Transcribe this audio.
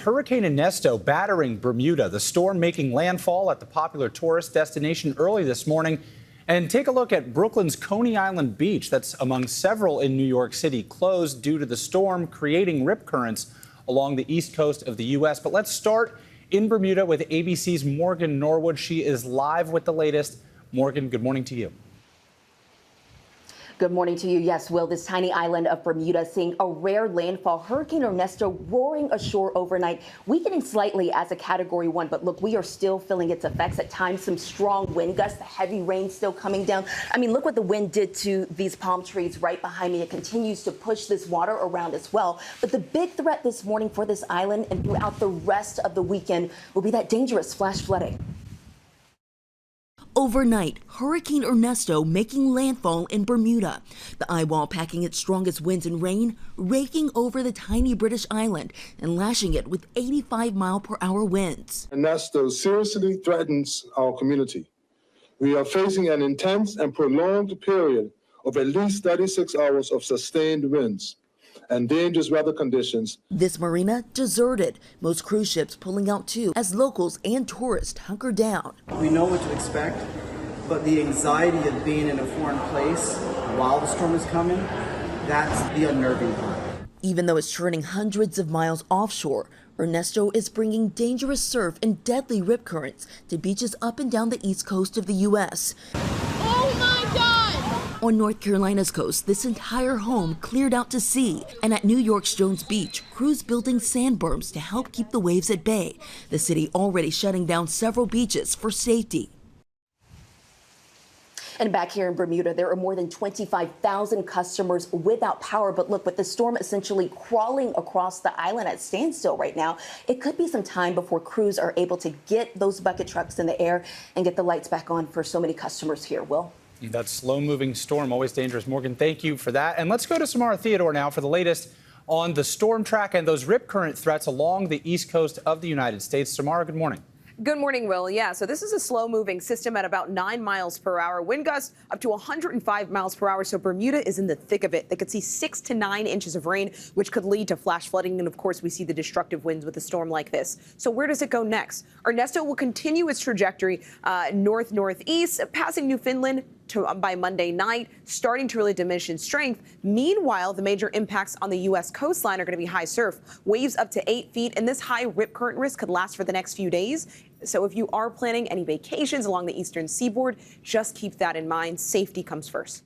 Hurricane Ernesto battering Bermuda, the storm making landfall at the popular tourist destination early this morning. And take a look at Brooklyn's Coney Island beach. That's among several in New York City closed due to the storm, creating rip currents along the east coast of the U.S. But let's start in Bermuda with ABC's Morgan Norwood. She is live with the latest. Morgan, good morning to you. Good morning to you. Yes, Will, this tiny island of Bermuda seeing a rare landfall. Hurricane Ernesto roaring ashore overnight, weakening slightly as a Category 1. But look, we are still feeling its effects. At times, some strong wind gusts, the heavy rain still coming down. I mean, look what the wind did to these palm trees right behind me. It continues to push this water around as well. But the big threat this morning for this island and throughout the rest of the weekend will be that dangerous flash flooding. Overnight, Hurricane Ernesto making landfall in Bermuda. The eye wall packing its strongest winds and rain, raking over the tiny British island and lashing it with 85-mile-per-hour winds. Ernesto seriously threatens our community. We are facing an intense and prolonged period of at least 36 hours of sustained winds and dangerous weather conditions. This marina deserted, most cruise ships pulling out too, as locals and tourists hunker down. We know what to expect, but the anxiety of being in a foreign place while the storm is coming, that's the unnerving part. Even though it's churning hundreds of miles offshore, Ernesto is bringing dangerous surf and deadly rip currents to beaches up and down the east coast of the U.S. Oh my God! On North Carolina's coast, this entire home cleared out to sea. And at New York's Jones Beach, crews building sand berms to help keep the waves at bay. The city already shutting down several beaches for safety. And back here in Bermuda, there are more than 25,000 customers without power. But look, with the storm essentially crawling across the island at standstill right now, it could be some time before crews are able to get those bucket trucks in the air and get the lights back on for so many customers here. Will? That slow-moving storm, always dangerous. Morgan, thank you for that. And let's go to Samara Theodore now for the latest on the storm track and those rip current threats along the east coast of the United States. Samara, good morning. Good morning, Will. Yeah, so this is a slow-moving system at about 9 miles per hour. Wind gusts up to 105 miles per hour. So Bermuda is in the thick of it. They could see 6 to 9 inches of rain, which could lead to flash flooding. And of course, we see the destructive winds with a storm like this. So where does it go next? Ernesto will continue its trajectory north-northeast, passing Newfoundland by Monday night, starting to really diminish in strength. Meanwhile, the major impacts on the U.S. coastline are going to be high surf, waves up to 8 feet, and this high rip current risk could last for the next few days. So if you are planning any vacations along the eastern seaboard, just keep that in mind. Safety comes first.